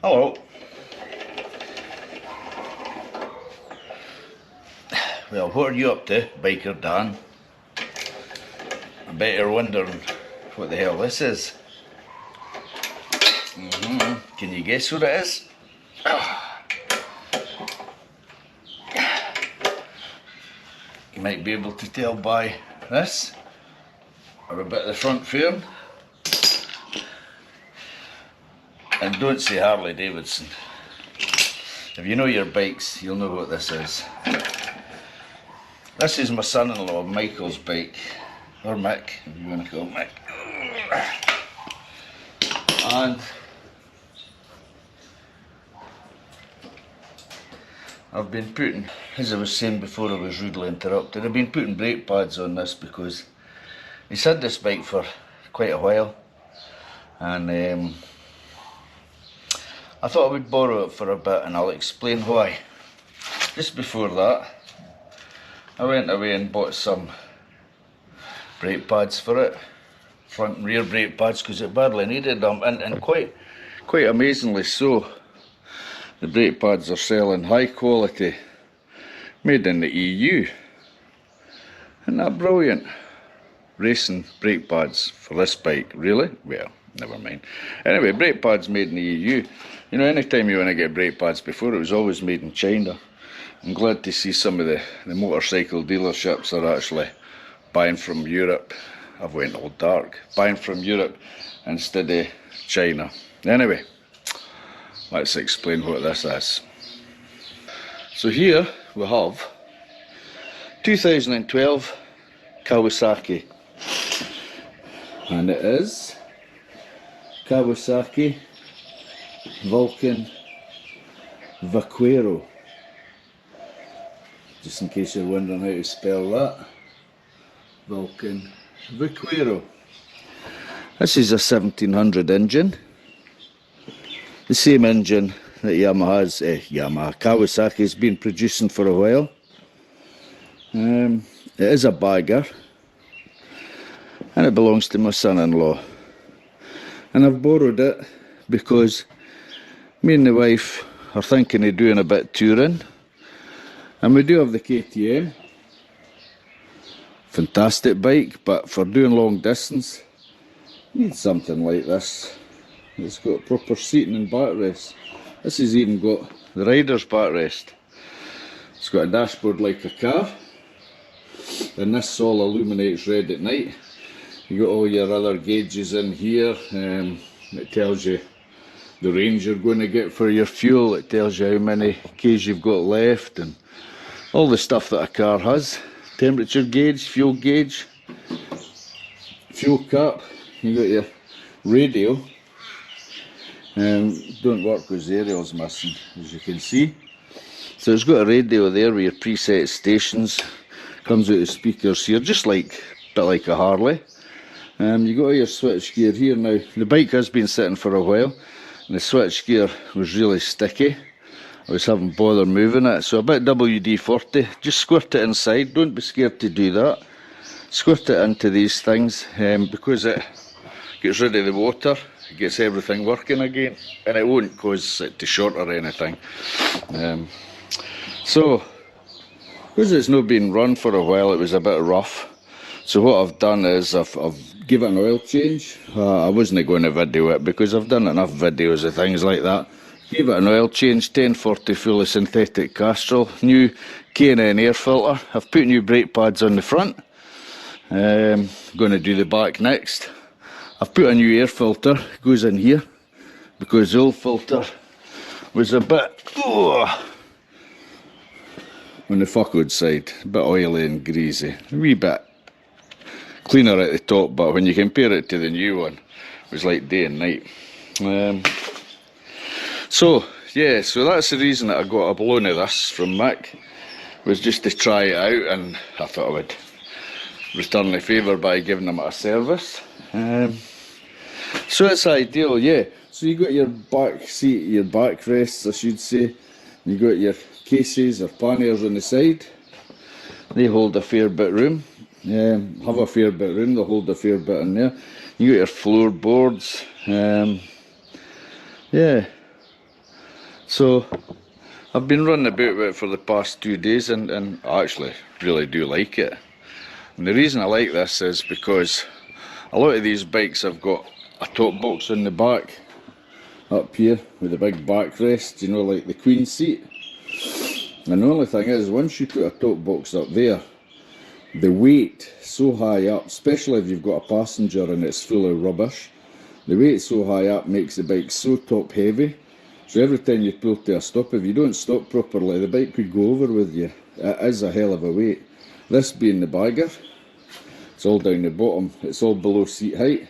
Hello. Well, what are you up to, Biker Dan? I bet you're wondering what the hell this is. Can you guess what it is? You might be able to tell by this, or a bit of the front fairing. And don't say Harley Davidson. If you know your bikes, you'll know what this is. This is my son-in-law Michael's bike, or Mick, if you want to call him Mick. And I've been putting, as I was saying before I was rudely interrupted, I've been putting brake pads on this because he's had this bike for quite a while, and I thought I would borrow it for a bit, and I'll explain why. Just before that, I went away and bought some brake pads for it, front and rear brake pads, because it badly needed them, and quite amazingly so. The brake pads are selling high quality, made in the EU. Isn't that brilliant? Racing brake pads for this bike, really? Well, never mind. Anyway, brake pads made in the EU. You know, anytime you want to get brake pads, before it was always made in China. I'm glad to see some of the motorcycle dealerships are actually buying from Europe. I've went all dark. Buying from Europe instead of China. Anyway, let's explain what this is. So here we have 2012 Kawasaki. And it is Kawasaki Vulcan Vaquero. Just in case you're wondering how to spell that. Vulcan Vaquero. This is a 1700 engine. The same engine that Kawasaki has been producing for a while. It is a bagger. And it belongs to my son-in-law. And I've borrowed it because me and the wife are thinking of doing a bit of touring. And we do have the KTM. Fantastic bike, but for doing long distance, you need something like this. It's got proper seating and backrest. This has even got the rider's backrest. It's got a dashboard like a car. And this all illuminates red at night. You got all your other gauges in here. It tells you the range you're going to get for your fuel. It tells you how many k's you've got left and all the stuff that a car has. Temperature gauge, fuel cap. You got your radio. Don't work because the aerial's missing, as you can see. So it's got a radio there with your preset stations. Comes out of speakers here, just like a bit like a Harley. You got all your switch gear here now. The bike has been sitting for a while, and the switch gear was really sticky. I was having bother moving it, so a bit WD-40. Just squirt it inside. Don't be scared to do that. Squirt it into these things because it gets rid of the water. It gets everything working again, and it won't cause it to short or anything. So, because it's not been run for a while, it was a bit rough. So what I've done is I've given an oil change. I wasn't going to video it because I've done enough videos of things like that. Gave it an oil change, 1040 fully synthetic Castrol, new K&N air filter. I've put new brake pads on the front. Going to do the back next. I've put a new air filter, goes in here, because the old filter was a bit on the fuckwood side, a bit oily and greasy, a wee bit cleaner at the top, but when you compare it to the new one, it was like day and night. So that's the reason that I got a balloon of this from Mick, was just to try it out, and I thought I would return the favour by giving them a service. So it's ideal, yeah. So you got your back seat, your backrests I should say, you got your cases or panniers on the side. They hold a fair bit room. Have a fair bit room, they'll hold a fair bit in there. You got your floorboards. Yeah. So I've been running about with it for the past 2 days, and I actually really do like it. And the reason I like this is because a lot of these bikes have got a top box on the back up here with a big backrest, you know, like the Queen seat. And the only thing is, once you put a top box up there, the weight so high up, especially if you've got a passenger and it's full of rubbish, the weight so high up makes the bike so top heavy. So every time you pull to a stop, if you don't stop properly, the bike could go over with you. It is a hell of a weight. This being the bagger, it's all down the bottom, it's all below seat height.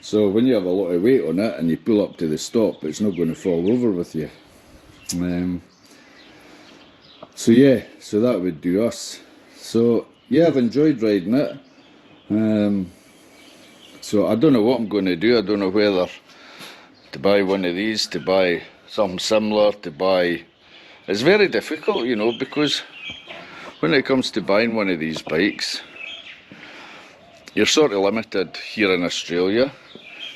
So when you have a lot of weight on it and you pull up to the stop, it's not going to fall over with you. So yeah, so that would do us. So yeah, I've enjoyed riding it. So I don't know what I'm going to do. I don't know whether to buy one of these, to buy something similar, to buy... It's very difficult, you know, because when it comes to buying one of these bikes, you're sort of limited here in Australia.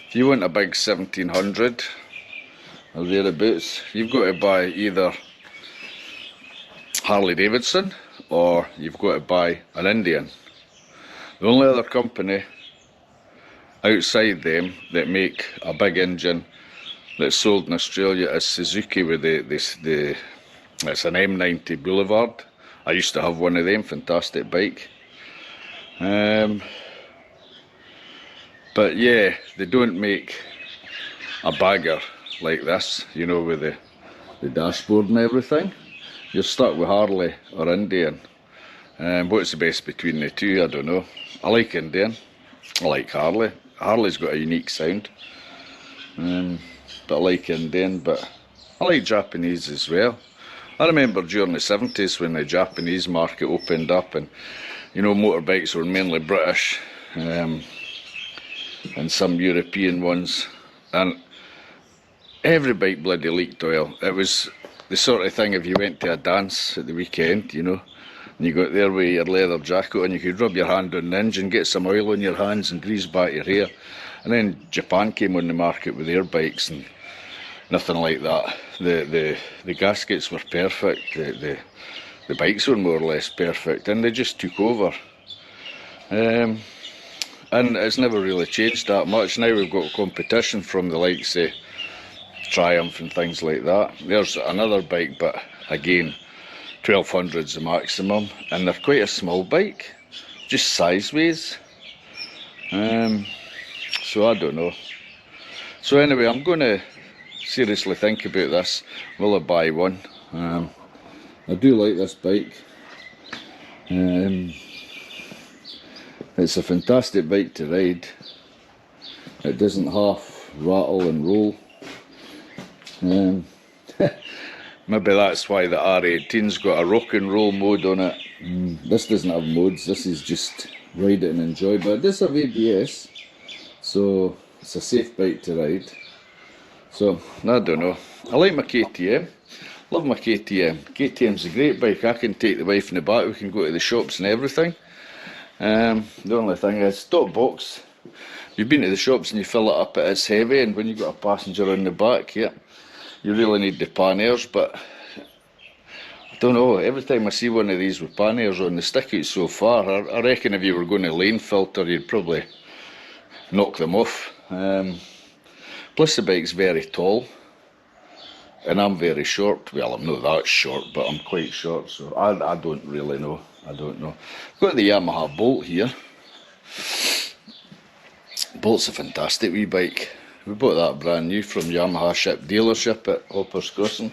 If you want a big 1700 or thereabouts, you've got to buy either Harley Davidson or you've got to buy an Indian. The only other company outside them that make a big engine that's sold in Australia is Suzuki with it's an M90 Boulevard. I used to have one of them, fantastic bike. But yeah, they don't make a bagger like this, you know, with the dashboard and everything. You're stuck with Harley or Indian. What's the best between the two? I don't know. I like Indian. I like Harley. Harley's got a unique sound. But I like Indian, but I like Japanese as well. I remember during the 70s when the Japanese market opened up and, you know, motorbikes were mainly British and some European ones. And every bike bloody leaked oil. It was the sort of thing if you went to a dance at the weekend, you know, and you got there with your leather jacket on, you could rub your hand on the engine, get some oil on your hands and grease back your hair. And then Japan came on the market with their bikes and nothing like that. The gaskets were perfect, the bikes were more or less perfect, and they just took over. And it's never really changed that much. Now we've got competition from the likes of Triumph and things like that. There's another bike, but again, 1200's the maximum, and they're quite a small bike, just size-wise. So I don't know. So anyway, I'm going to seriously think about this. Will I buy one? I do like this bike. It's a fantastic bike to ride. It doesn't half rattle and roll. Maybe that's why the R18's got a rock and roll mode on it. This doesn't have modes, this is just ride it and enjoy, but it does have ABS, so it's a safe bike to ride. So, I don't know. I like my KTM, love my KTM. KTM's a great bike. I can take the wife in the back, we can go to the shops and everything. The only thing is, top box, you've been to the shops and you fill it up, it's heavy, and when you've got a passenger on the back, yeah, you really need the panniers. But I don't know, every time I see one of these with panniers on, they stick out so far. I reckon if you were going to lane filter, you'd probably knock them off. Plus the bike's very tall, and I'm very short. Well, I'm not that short, but I'm quite short, so I don't really know. I don't know. I've got the Yamaha Bolt here. Bolt's a fantastic wee bike. We bought that brand new from Yamaha Ship dealership at Hoppers Crossing.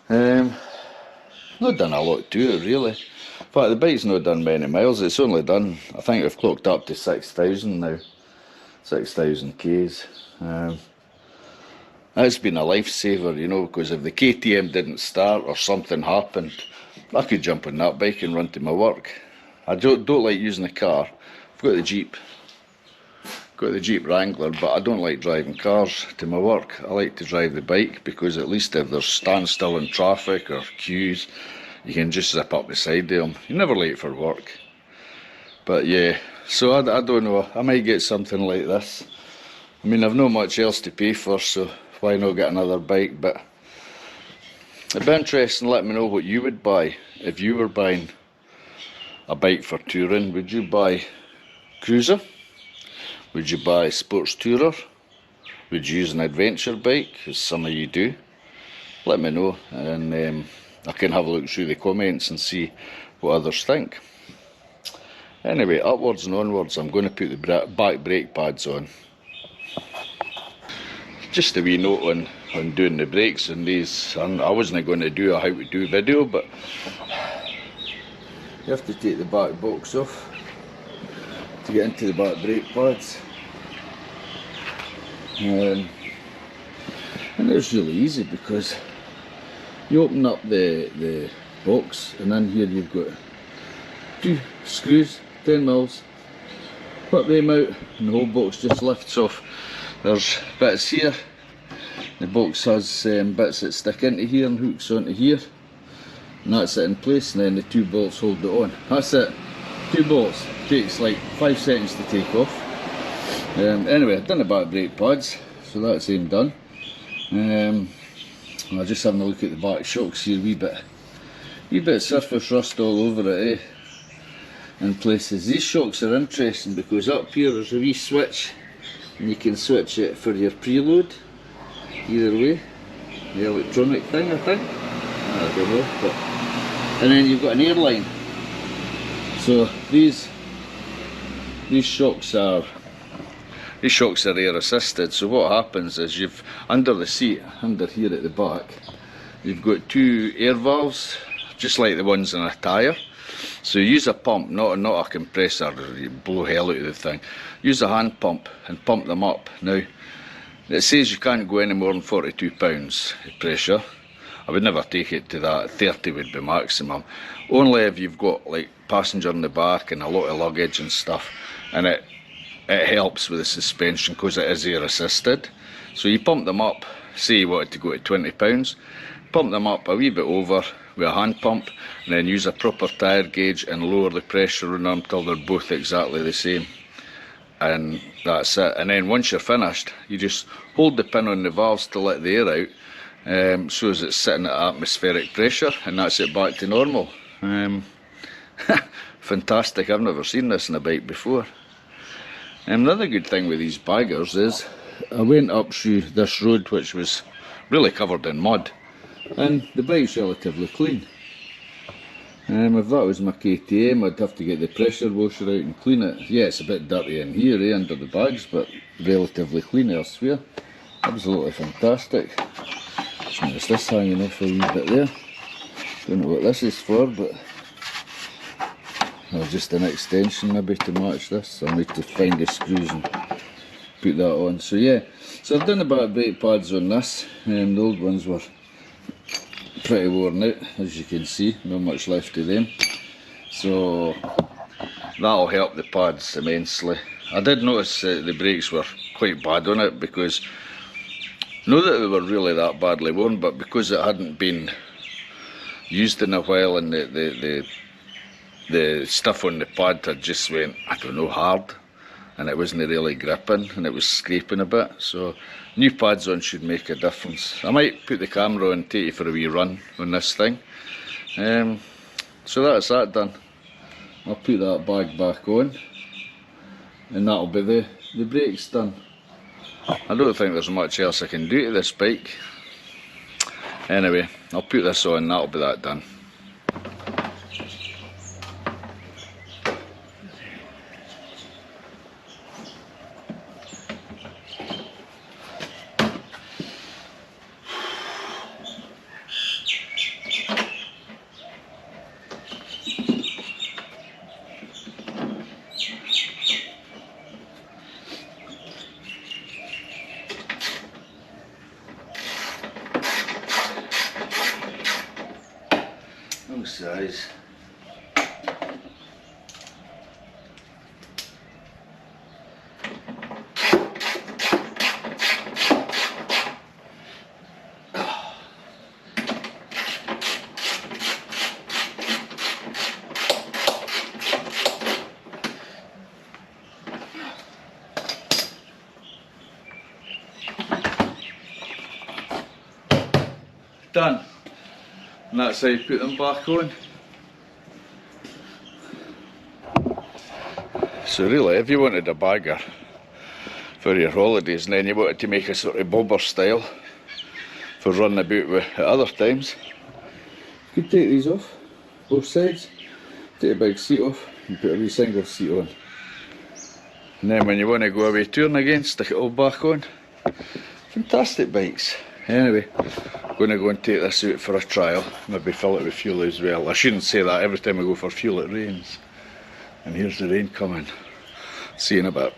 Not done a lot to it really. In fact, the bike's not done many miles. It's only done, I think we've clocked up to 6,000 now. 6,000 Ks. It's been a lifesaver, you know, because if the KTM didn't start or something happened, I could jump on that bike and run to my work. I don't like using a car. I've got the Jeep. Got the Jeep Wrangler, but I don't like driving cars to my work. I like to drive the bike because at least if there's standstill in traffic or queues, you can just zip up beside them. You're never late for work. But yeah, so I don't know. I might get something like this. I mean, I've not much else to pay for, so why not get another bike? But It'd be interesting, let me know what you would buy if you were buying a bike for touring. Would you buy cruiser? Would you buy sports tourer? Would you use an adventure bike, as some of you do? Let me know, and I can have a look through the comments and see what others think. Anyway, upwards and onwards, I'm going to put the back brake pads on. Just a wee note on doing the brakes on these. I wasn't going to do a how to do video, but you have to take the back box off to get into the back brake pads. And it's really easy because you open up the box, and in here you've got 2 screws, 10 mils, put them out, and the whole box just lifts off. There's bits here, the box has bits that stick into here and hooks onto here, and that's it in place, and then the 2 bolts hold it on. That's it, 2 bolts, takes like 5 seconds to take off. Anyway, I've done the back brake pads, so that's them done. I'm just having a look at the back shocks here, wee bit surface rust all over it, in places. These shocks are interesting because up here there's a wee switch, and you can switch it for your preload, either way, the electronic thing I think, I don't know, but, and then you've got an airline. So these shocks are air assisted, so what happens is you've, under the seat, under here at the back, you've got 2 air valves, just like the ones in a tyre. So you use a pump, not a compressor, you blow hell out of the thing. Use a hand pump and pump them up. Now, it says you can't go any more than 42 pounds pressure. I would never take it to that, 30 would be maximum. Only if you've got like passenger in the back and a lot of luggage and stuff, and it helps with the suspension because it is air assisted. So you pump them up, say you wanted to go to 20 pounds, pump them up a wee bit over with a hand pump, and then use a proper tyre gauge and lower the pressure on them until they're both exactly the same, and that's it. And then once you're finished, you just hold the pin on the valves to let the air out, so as it's sitting at atmospheric pressure, and that's it back to normal. Fantastic, I've never seen this in a bike before. Another good thing with these baggers is I went up through this road which was really covered in mud, and the bike's relatively clean. If that was my KTM, I'd have to get the pressure washer out and clean it. Yeah, it's a bit dirty in here, under the bags, but relatively clean elsewhere. Absolutely fantastic. Just noticed this hanging off a wee bit there. Don't know what this is for, but just an extension maybe to match this. I'll need to find the screws and put that on. So yeah, so I've done the back brake pads on this, and the old ones were pretty worn out, as you can see, not much left of them. So that'll help the pads immensely. I did notice the brakes were quite bad on it, because not that they were really that badly worn, but because it hadn't been used in a while, and the stuff on the pad had just went, I don't know, hard, and it wasn't really gripping, and it was scraping a bit. So new pads on should make a difference. I might put the camera on and take you for a wee run on this thing. So that's that done. I'll put that bag back on, and that'll be the brakes done. I don't think there's much else I can do to this bike. Anyway, I'll put this on, that'll be that done. No size. Done. And that's how you put them back on. So really, if you wanted a bagger for your holidays and then you wanted to make a sort of bobber style for running about with at other times, you could take these off, both sides, take a big seat off and put a wee single seat on. And then when you want to go away touring again, stick it all back on. Fantastic bikes. Anyway, I'm going to go and take this out for a trial, maybe fill it with fuel as well. I shouldn't say that, every time I go for fuel it rains. And here's the rain coming. See you in a bit.